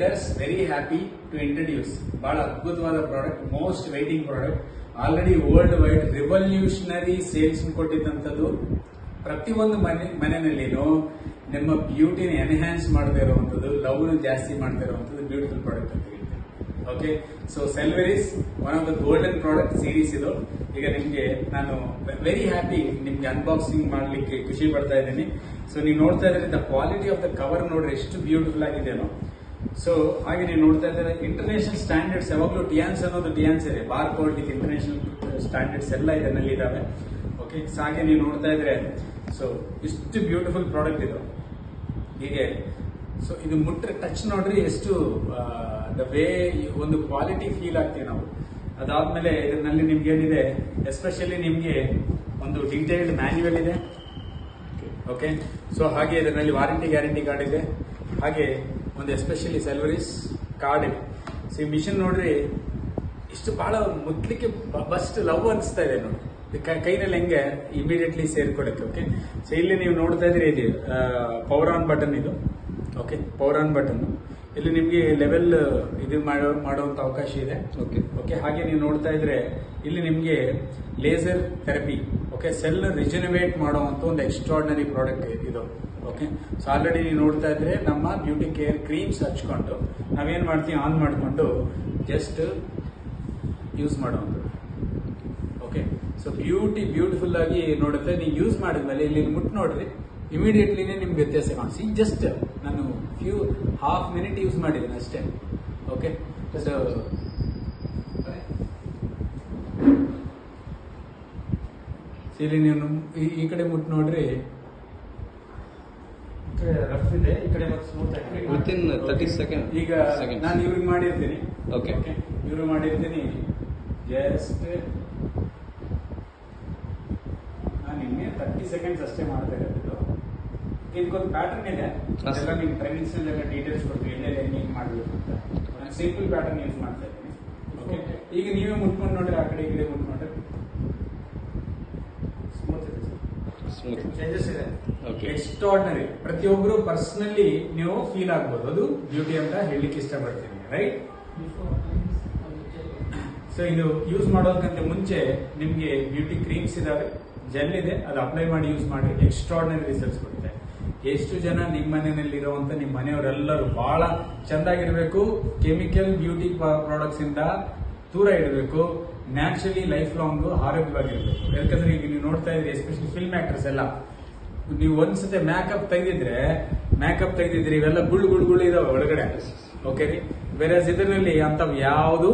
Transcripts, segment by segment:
Very happy to introduce ಬಹಳ ಅದ್ಭುತವಾದ product, most waiting product, already worldwide revolutionary sales ಕೊಟ್ಟಿದ್ದಂಥದ್ದು. ಪ್ರತಿಯೊಂದು ಮನೆಯಲ್ಲಿನೂ ನಿಮ್ಮ ಬ್ಯೂಟಿನ ಎನ್ಹ್ಯಾನ್ಸ್ ಮಾಡದೇ ಇರುವಂಥದ್ದು, ಲವ್ನ ಜಾಸ್ತಿ ಮಾಡ್ತಾ ಇರುವಂಥದ್ದು ಬ್ಯೂಟಿಫುಲ್ ಪ್ರಾಡಕ್ಟ್ ಅಂತ ಹೇಳ್ತೀನಿ. ಓಕೆ, ಸೊ ಸೆಲ್ವೆರಿಸ್ one of the golden product series ಇದು. ಈಗ ನಿಮಗೆ ನಾನು ವೆರಿ ಹ್ಯಾಪಿ ನಿಮ್ಗೆ ಅನ್ಬಾಕ್ಸಿಂಗ್ ಮಾಡ್ಲಿಕ್ಕೆ ಖುಷಿ ಪಡ್ತಾ ಇದ್ದೀನಿ. ಸೊ ನೀವು ನೋಡ್ತಾ ಇದ್ರೆ the quality of the cover ನೋಡ್ರಿ ಎಷ್ಟು ಬ್ಯೂಟಿಫುಲ್ ಆಗಿದೆನೋ. ಸೊ ಹಾಗೆ ನೀವು ನೋಡ್ತಾ ಇದ್ದಾರೆ ಇಂಟರ್ನ್ಯಾಷನಲ್ ಸ್ಟ್ಯಾಂಡರ್ಡ್ಸ್, ಯಾವಾಗಲೂ ಟಿಯಾನ್ಸ್ ಅನ್ನೋದು ಟಿಯಾನ್ಸ್ ಇದೆ, ಬಾರ್ ಕೋಡ್ ಇಂಟರ್ನ್ಯಾಷನಲ್ ಸ್ಟ್ಯಾಂಡರ್ಡ್ಸ್ ಎಲ್ಲ ಇದರಲ್ಲಿ ಇದಾವೆ. ಓಕೆ, ಸೊ ಹಾಗೆ ನೀವು ನೋಡ್ತಾ ಇದ್ರೆ ಸೊ ಇಷ್ಟು ಬ್ಯೂಟಿಫುಲ್ ಪ್ರಾಡಕ್ಟ್ ಇದು. ಹೀಗೆ ಸೊ ಇದು ಮುಟ್ರೆ ಟಚ್ ನೋಡ್ರಿ ಎಷ್ಟು ದ ವೇ ಒಂದು ಕ್ವಾಲಿಟಿ ಫೀಲ್ ಆಗ್ತೀವಿ ನಾವು. ಅದಾದ್ಮೇಲೆ ಇದರಲ್ಲಿ ನಿಮ್ಗೆ ಏನಿದೆ, ಎಸ್ಪೆಷಲಿ ನಿಮ್ಗೆ ಒಂದು ಡೀಟೇಲ್ಡ್ ಮ್ಯಾನ್ಯುವಲ್ ಇದೆ. ಓಕೆ, ಸೊ ಹಾಗೆ ಇದರಲ್ಲಿ ವಾರಂಟಿ ಗ್ಯಾರಂಟಿ ಕಾರ್ಡ್ ಇದೆ. ಹಾಗೆ ಒಂದು ಎಸ್ಪೆಷಲಿ ಸೆಲ್ವರಿಸ್ ಕಾರ್ಡ್ ಇದೆ. ಸೊ ಈ ಮಿಷನ್ ನೋಡ್ರಿ ಇಷ್ಟು ಬಹಳ ಮುಟ್ಲಿಕ್ಕೆ ಬಸ್ಟ್ ಲವ್ ಅನಿಸ್ತಾ ಇದೆ ನೋಡಿ, ಕೈನಲ್ಲಿ ಹೆಂಗೆ ಇಮಿಡಿಯೇಟ್ಲಿ ಸೇರ್ಕೊಳಕ್ಕೆ. ಓಕೆ, ಸೊ ಇಲ್ಲಿ ನೀವು ನೋಡ್ತಾ ಇದ್ರಿ ಇದು ಪವರ್ ಆನ್ ಬಟನ್ ಇದು. ಓಕೆ, ಪವರ್ ಆನ್ ಬಟನ್ ಇಲ್ಲಿ ನಿಮ್ಗೆ ಲೆವೆಲ್ ಇದು ಮಾಡುವಂತ ಅವಕಾಶ ಇದೆ. ಓಕೆ ಓಕೆ, ಹಾಗೆ ನೀವು ನೋಡ್ತಾ ಇದ್ರೆ ಇಲ್ಲಿ ನಿಮ್ಗೆ ಲೇಸರ್ ಥೆರಪಿ, ಓಕೆ, ಸೆಲ್ ರಿಜನರೇಟ್ ಮಾಡುವಂತ ಒಂದು ಎಕ್ಸ್ಟ್ರಾರ್ಡಿನರಿ ಪ್ರಾಡಕ್ಟ್ ಇದು. ಓಕೆ, ಸೊ ಆಲ್ರೆಡಿ ನೀವು ನೋಡ್ತಾ ಇದ್ರೆ ನಮ್ಮ ಬ್ಯೂಟಿ ಕೇರ್ ಕ್ರೀಮ್ಸ್ ಹಚ್ಕೊಂಡು ನಾವೇನ್ ಮಾಡ್ತೀವಿ, ಆನ್ ಮಾಡಿಕೊಂಡು ಜಸ್ಟ್ ಯೂಸ್ ಮಾಡುವಂಥದ್ದು. ಓಕೆ, ಸೊ ಬ್ಯೂಟಿಫುಲ್ ಆಗಿ ನೋಡುತ್ತೆ. ನೀವು ಯೂಸ್ ಮಾಡಿದ್ಮೇಲೆ ಇಲ್ಲಿ ಮುಟ್ಟು ನೋಡ್ರಿ, ಇಮಿಡಿಯೇಟ್ಲಿನೇ ನಿಮ್ಗೆ ವ್ಯತ್ಯಾಸ ಕಾಣಿಸಿ. ಜಸ್ಟ್ ನಾನು ಹಾಫ್ ಮಿನಿಟ್ ಯೂಸ್ ಮಾಡಿದ್ದೀನಿ ಅಷ್ಟೇ. ಓಕೆ, ಸೊ ಇಲ್ಲಿ ನೀವು ಈ ಕಡೆ ಮುಟ್ಟು ನೋಡ್ರಿ, ರಫ್ ಇದೆ, ಈ ಕಡೆ ಮತ್ತೆ ಸ್ಮೂತ್ ಆಗಿದೆ. Within 30 second. ಈಗ ನಾನು ಇವ್ರಿಗೆ ಮಾಡಿರ್ತೀನಿ. ಓಕೆ, ಇವ್ರಿಗೆ ಮಾಡಿರ್ತೀನಿ. ಜಸ್ಟ್ ನಾನು ನಿಮಗೆ 30 ಸೆಕೆಂಡ್ಸ್ ಅಷ್ಟೇ ಮಾಡ್ತಾ ಇರೋದು. ಇದಕ್ಕೊಂದು ಪ್ಯಾಟರ್ನ್ ಇದೆ, ಅದೆಲ್ಲ ನಿಮ್ಗೆ ಟ್ರೈನಿಂಗ್ಸ್ ಎಲ್ಲ ಡೀಟೇಲ್ಸ್ ಕೊಡ್ತೀವಿ, ಎಲ್ಲೆಲ್ಲ ಹೆಂಗೆ ಮಾಡಬೇಕು ಅಂತ. ನಾನು ಸಿಂಪಲ್ ಪ್ಯಾಟರ್ನ್ ಯೂಸ್ ಮಾಡ್ತಾ ಇದ್ದೀನಿ. ಓಕೆ, ಈಗ ನೀವೇ ಮುಟ್ಕೊಂಡು ನೋಡ್ರಿ, ಆ ಕಡೆ ಈ ಕಡೆ ಮುಟ್ಕೊಂಡ್ರೆ ಸ್ಮೂತ್ ಇದೆ, ಚೇಂಜಸ್ ಇದೆ. ಎಕ್ಸ್ಟ್ರಾರ್ಡಿನರಿ. ಪ್ರತಿಯೊಬ್ಬರು ಪರ್ಸನಲಿ ನೀವು ಫೀಲ್ ಆಗ್ಬೋದು, ಅದು ಬ್ಯೂಟಿ ಅಂತ ಹೇಳಲಿಕ್ಕೆ ಇಷ್ಟಪಡ್ತೀನಿ. ರೈಟ್? ಸೊ ಇದು ಯೂಸ್ ಮಾಡೋದಕ್ಕಿಂತ ಮುಂಚೆ ನಿಮ್ಗೆ ಬ್ಯೂಟಿ ಕ್ರೀಮ್ಸ್ ಇದಾವೆ, ಜೆಲ್ ಇದೆ, ಅದು ಅಪ್ಲೈ ಮಾಡಿ ಯೂಸ್ ಮಾಡಿ ಎಕ್ಸ್ಟ್ರಾರ್ಡಿನರಿ ರಿಸಲ್ಟ್ಸ್ ಕೊಡುತ್ತೆ. ಎಷ್ಟು ಜನ ನಿಮ್ಮ ಮನೆಯಲ್ಲಿರುವಂತ ನಿಮ್ಮ ಮನೆಯವರೆಲ್ಲರೂ ಬಹಳ ಚೆಂದಾಗಿರ್ಬೇಕು, ಕೆಮಿಕಲ್ ಬ್ಯೂಟಿ ಪ್ರಾಡಕ್ಟ್ಸ್ ಇಂದ ದೂರ ಇಡಬೇಕು, ನ್ಯಾಚುರಲಿ ಲೈಫ್ ಲಾಂಗ್ ಆರೋಗ್ಯವಾಗಿರ್ಬೇಕು. ಯಾಕಂದ್ರೆ ಈಗ ನೀವು ನೋಡ್ತಾ ಇದ್ರಿ, ಎಸ್ಪೆಷಲಿ ಫಿಲ್ಮ್ ಆಕ್ಟರ್ಸ್ ಎಲ್ಲ, ನೀವು ಒಂದ್ಸತಿ ಮೇಕಪ್ ತೆಗೆದಿದ್ರೆ ಇವೆಲ್ಲ ಗುಳು ಇದಾವೆ ಒಳಗಡೆ. ಓಕೆ ರೀ, ಬೇರೆ ಇದರಲ್ಲಿ ಅಂತವ್ ಯಾವುದು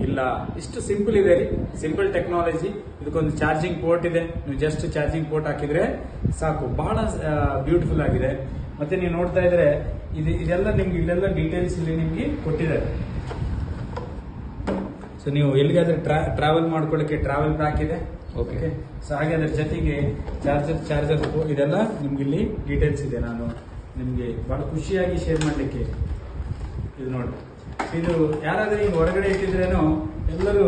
ಇಲ್ಲ, ಇಷ್ಟು ಸಿಂಪಲ್ ಇದೆ ರೀ, ಸಿಂಪಲ್ ಟೆಕ್ನಾಲಜಿ. ಇದಕ್ಕೊಂದು ಚಾರ್ಜಿಂಗ್ ಪೋರ್ಟ್ ಇದೆ, ನೀವು ಜಸ್ಟ್ ಚಾರ್ಜಿಂಗ್ ಪೋರ್ಟ್ ಹಾಕಿದ್ರೆ ಸಾಕು. ಬಹಳ ಬ್ಯೂಟಿಫುಲ್ ಆಗಿದೆ. ಮತ್ತೆ ನೀವು ನೋಡ್ತಾ ಇದ್ರೆ ಇದೆಲ್ಲ ನಿಮ್ಗೆ ಇಲ್ಲೆಲ್ಲ ಡೀಟೇಲ್ಸ್ ಇಲ್ಲಿ ನಿಮ್ಗೆ ಕೊಟ್ಟಿದ್ದಾರೆ. ಸೊ ನೀವು ಎಲ್ಲಿಗಾದ್ರೆ ಟ್ರಾವೆಲ್ ಮಾಡ್ಕೊಳ್ಳಿಕ್ಕೆ ಟ್ರಾವೆಲ್ ಪ್ಯಾಕ್ ಇದೆ. ಓಕೆ, ಸೊ ಹಾಗೆ ಅದ್ರ ಜೊತೆಗೆ ಚಾರ್ಜರ್ ಇದೆಲ್ಲ ನಿಮ್ಗೆ ಇಲ್ಲಿ ಡೀಟೇಲ್ಸ್ ಇದೆ. ನಾನು ನಿಮ್ಗೆ ಬಹಳ ಖುಷಿಯಾಗಿ ಶೇರ್ ಮಾಡ್ಲಿಕ್ಕೆ ಇದು ನೋಡಿ. ಇದು ಯಾರಾದ್ರೂ ಈಗ ಹೊರಗಡೆ ಇಟ್ಟಿದ್ರೇನೋ ಎಲ್ಲರೂ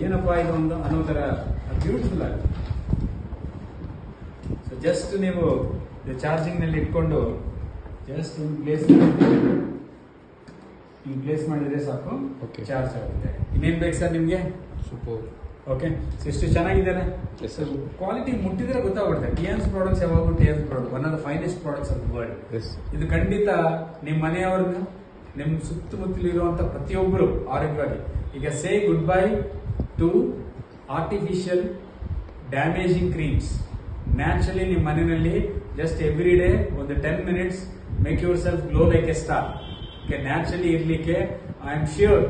ಏನಪ್ಪಾ ಇದು ಒಂದು ಅನ್ನೋ ತರ ಬ್ಯೂಟಿಫುಲ್ ಆಗಿದೆ. ಸೊ ಜಸ್ಟ್ ನೀವು ಚಾರ್ಜಿಂಗ್ ನಲ್ಲಿ ಇಟ್ಕೊಂಡು ಜಸ್ಟ್ ಪ್ಲೇಸ್ ಮಾಡಿದ್ರೆ ಸಾಕು, ಚಾರ್ಜ್ ಆಗುತ್ತೆ. ಇನ್ನೇನ್ ಬೇಕು ಸರ್ ನಿಮ್ಗೆ? ಸೂಪರ್. ಓಕೆ, ಸೊ ಇಷ್ಟು ಚೆನ್ನಾಗಿದ್ದಾನೆ. ಕ್ವಾಲಿಟಿ ಮುಟ್ಟಿದ್ರೆ ಗೊತ್ತಾಗ್ಬಿಡುತ್ತೆ. ಟಿಯಾನ್ಸ್ ಪ್ರಾಡಕ್ಟ್ಸ್ ಯಾವಾಗೂ Tiens product one of the finest products of the world. ಇದು ಖಂಡಿತ ನಿಮ್ಮ ಮನೆಯವ್ರನ್ನ, ನಿಮ್ಮ ಸುತ್ತಮುತ್ತಲಿರುವಂತ ಪ್ರತಿಯೊಬ್ಬರು ಆರೋಗ್ಯವಾಗಿ. ಈಗ say good bye to artificial damaging creams. Naturally ನಿಮ್ಮ ಮನೆಯಲ್ಲಿ ಜಸ್ಟ್ ಎವ್ರಿ ಡೇ ಒಂದು 10 minutes make yourself glow like a star. Naturally ಇರ್ಲಿಕ್ಕೆ ಐ ಆಮ್ ಶ್ಯೂರ್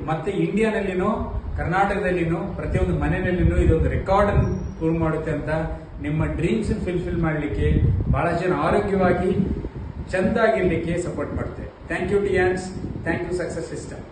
ಮತ್ತೆ ಇಂಡಿಯಾನಲ್ಲಿನೋ ಕರ್ನಾಟಕದಲ್ಲಿನೋ ಪ್ರತಿಯೊಂದು ಮನೆಯಲ್ಲಿನೂ ಇದೊಂದು ರೆಕಾರ್ಡ್ ಪ್ರೂವ್ ಮಾಡುತ್ತೆ ಅಂತ. ನಿಮ್ಮ ಡ್ರೀಮ್ಸ್ ಫಿಲ್ಫಿಲ್ ಮಾಡಲಿಕ್ಕೆ, ಬಹಳ ಜನ ಆರೋಗ್ಯವಾಗಿ ಚಂದಾಗಿರ್ಲಿಕ್ಕೆ ಸಪೋರ್ಟ್ ಮಾಡುತ್ತೆ. Thank you Tiens, thank you success system.